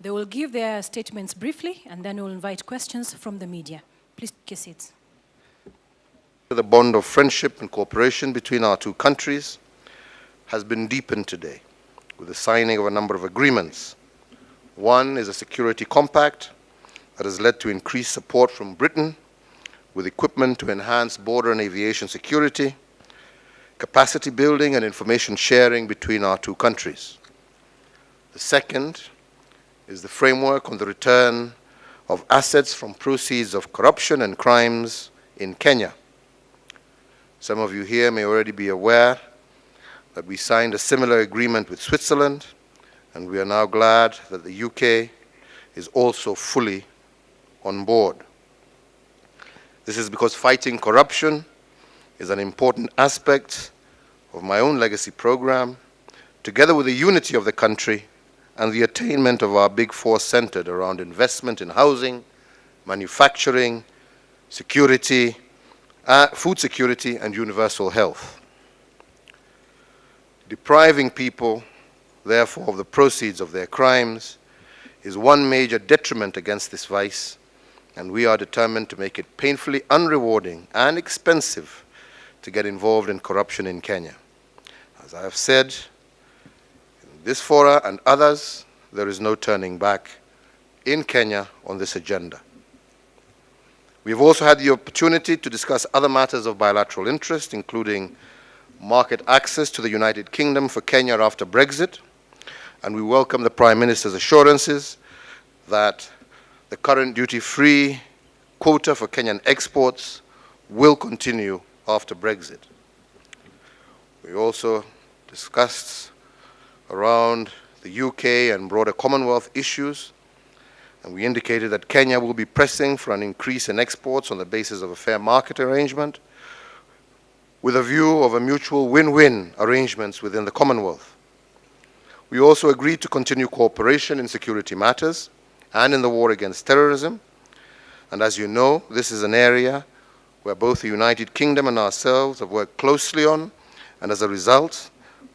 They will give their statements briefly, and then we'll invite questions from the media. Please take your seats. The bond of friendship and cooperation between our two countries has been deepened today with the signing of a number of agreements. One is a security compact that has led to increased support from Britain with equipment to enhance border and aviation security, capacity building and information sharing between our two countries. The second is the framework on the return of assets from proceeds of corruption and crimes in Kenya. Some of you here may already be aware that we signed a similar agreement with Switzerland, and we are now glad that the UK is also fully on board. This is because fighting corruption is an important aspect of my own legacy program, together with the unity of the country and the attainment of our big four centered around investment in housing, manufacturing, security, food security, and universal health. Depriving people, therefore, of the proceeds of their crimes is one major detriment against this vice, and we are determined to make it painfully unrewarding and expensive to get involved in corruption in Kenya. As I have said, in this fora and others, there is no turning back in Kenya on this agenda. We have also had the opportunity to discuss other matters of bilateral interest, including market access to the United Kingdom for Kenya after Brexit, and we welcome the Prime Minister's assurances that the current duty-free quota for Kenyan exports will continue after Brexit. We also discussed around the UK and broader Commonwealth issues, and we indicated that Kenya will be pressing for an increase in exports on the basis of a fair market arrangement with a view of a mutual win-win arrangements within the Commonwealth. We also agreed to continue cooperation in security matters and in the war against terrorism. And as you know, this is an area where both the United Kingdom and ourselves have worked closely on, and as a result,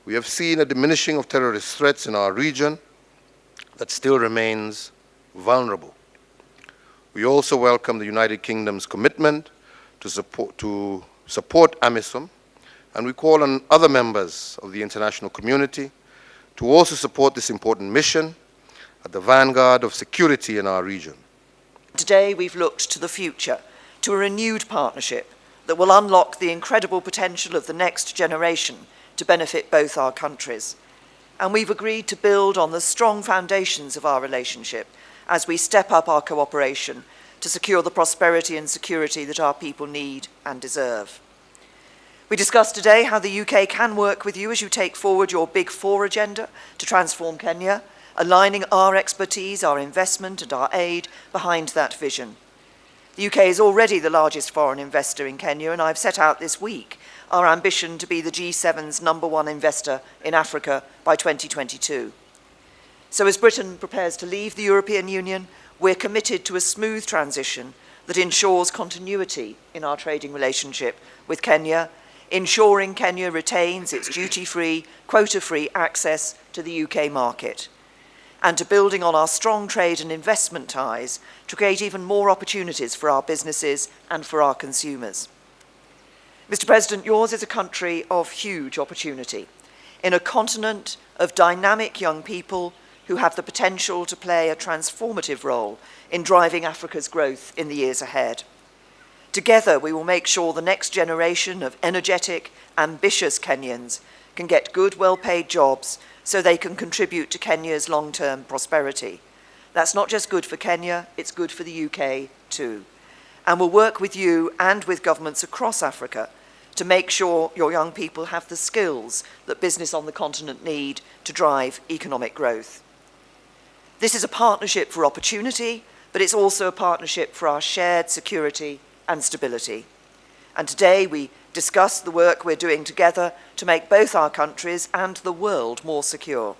we have seen a diminishing of terrorist threats in our region that still remains vulnerable. We also welcome the United Kingdom's commitment to support AMISOM, and we call on other members of the international community to also support this important mission at the vanguard of security in our region. Today we've looked to the future, to a renewed partnership that will unlock the incredible potential of the next generation to benefit both our countries. And we've agreed to build on the strong foundations of our relationship as we step up our cooperation to secure the prosperity and security that our people need and deserve. We discussed today how the UK can work with you as you take forward your Big Four agenda to transform Kenya, aligning our expertise, our investment and our aid behind that vision. The UK is already the largest foreign investor in Kenya, and I've set out this week our ambition to be the G7's #1 investor in Africa by 2022. So as Britain prepares to leave the European Union, we're committed to a smooth transition that ensures continuity in our trading relationship with Kenya, ensuring Kenya retains its duty-free, quota-free access to the UK market, and to building on our strong trade and investment ties to create even more opportunities for our businesses and for our consumers. Mr. President, yours is a country of huge opportunity, in a continent of dynamic young people who have the potential to play a transformative role in driving Africa's growth in the years ahead. Together, we will make sure the next generation of energetic, ambitious Kenyans can get good, well-paid jobs so they can contribute to Kenya's long-term prosperity. That's not just good for Kenya, it's good for the UK too. And we'll work with you and with governments across Africa to make sure your young people have the skills that business on the continent need to drive economic growth. This is a partnership for opportunity, but it's also a partnership for our shared security and stability. And today we discuss the work we're doing together to make both our countries and the world more secure.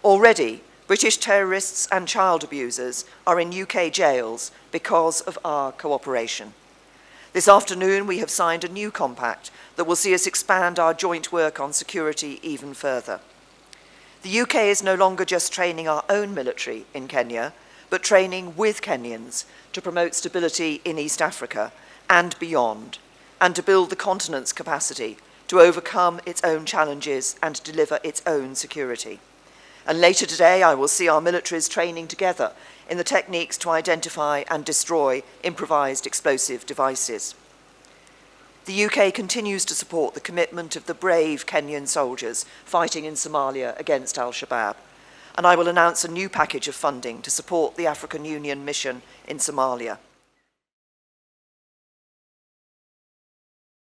Already, British terrorists and child abusers are in UK jails because of our cooperation. This afternoon we have signed a new compact that will see us expand our joint work on security even further. The UK is no longer just training our own military in Kenya, but training with Kenyans to promote stability in East Africa and beyond, and to build the continent's capacity to overcome its own challenges and deliver its own security. And later today, I will see our militaries training together in the techniques to identify and destroy improvised explosive devices. The UK continues to support the commitment of the brave Kenyan soldiers fighting in Somalia against al-Shabaab, and I will announce a new package of funding to support the African Union mission in Somalia.